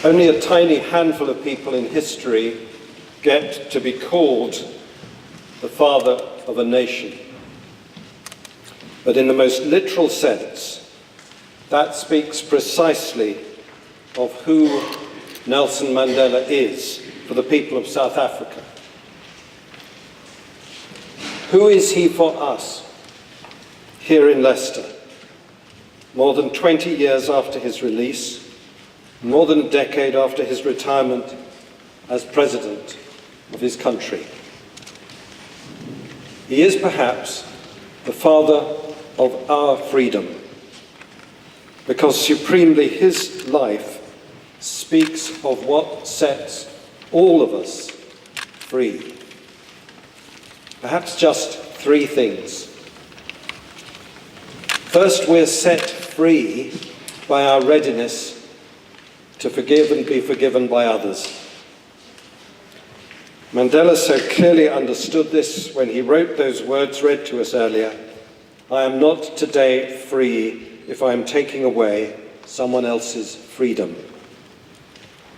Only a tiny handful of people in history get to be called the father of a nation. But in the most literal sense, that speaks precisely of who Nelson Mandela is for the people of South Africa. Who is he for us here in Leicester, more than 20 years after his release, more than a decade after his retirement as president of his country? He is perhaps the father of our freedom, because supremely his life speaks of what sets all of us free. Perhaps just three things. First, we're set free by our readiness to forgive and be forgiven by others. Mandela so clearly understood this when he wrote those words read to us earlier: "I am not today free if I am taking away someone else's freedom."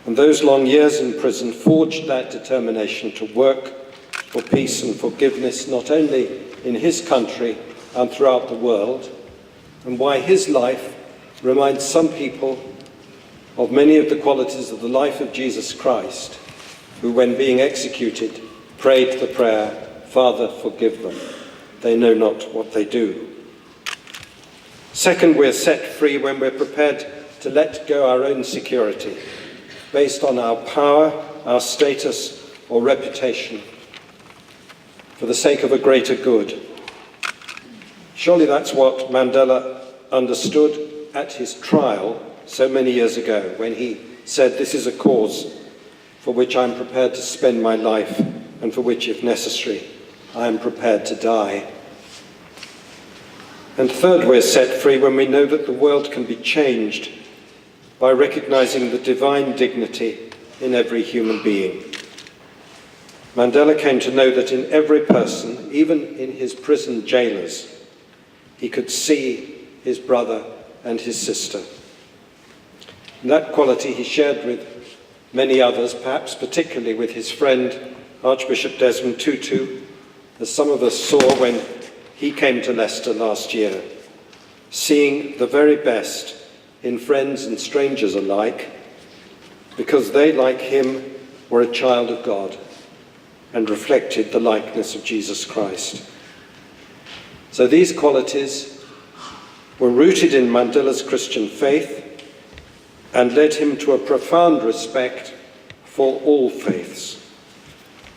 And those long years in prison forged that determination to work for peace and forgiveness, not only in his country and throughout the world, and why his life reminds some people of many of the qualities of the life of Jesus Christ, who, when being executed, prayed the prayer, "Father, forgive them. They know not what they do." Second, we're set free when we're prepared to let go our own security, based on our power, our status, or reputation, for the sake of a greater good. Surely that's what Mandela understood at his trial so many years ago, when he said, "This is a cause for which I'm prepared to spend my life, and for which, if necessary, I am prepared to die." And third, we're set free when we know that the world can be changed by recognizing the divine dignity in every human being. Mandela came to know that in every person, even in his prison jailers, he could see his brother and his sister. And that quality he shared with many others, perhaps particularly with his friend Archbishop Desmond Tutu, as some of us saw when he came to Leicester last year, seeing the very best in friends and strangers alike, because they, like him, were a child of God and reflected the likeness of Jesus Christ. So these qualities were rooted in Mandela's Christian faith and led him to a profound respect for all faiths,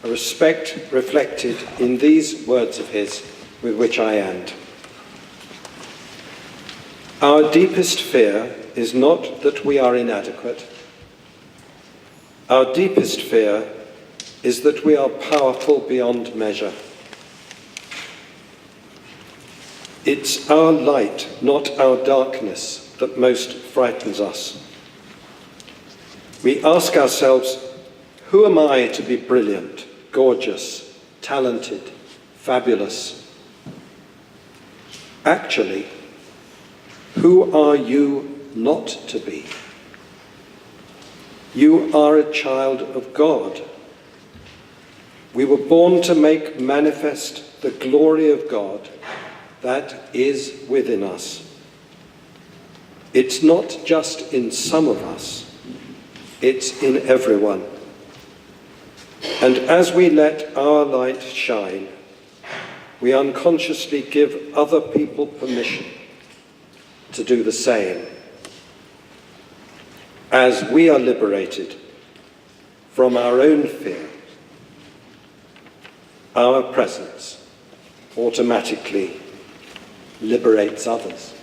a respect reflected in these words of his, with which I end. Our deepest fear is not that we are inadequate. Our deepest fear is that we are powerful beyond measure. It's our light, not our darkness, that most frightens us. We ask ourselves, who am I to be brilliant, gorgeous, talented, fabulous? Actually, who are you not to be? You are a child of God. We were born to make manifest the glory of God that is within us. It's not just in some of us, it's in everyone. And as we let our light shine, we unconsciously give other people permission to do the same. As we are liberated from our own fear, our presence automatically liberates others.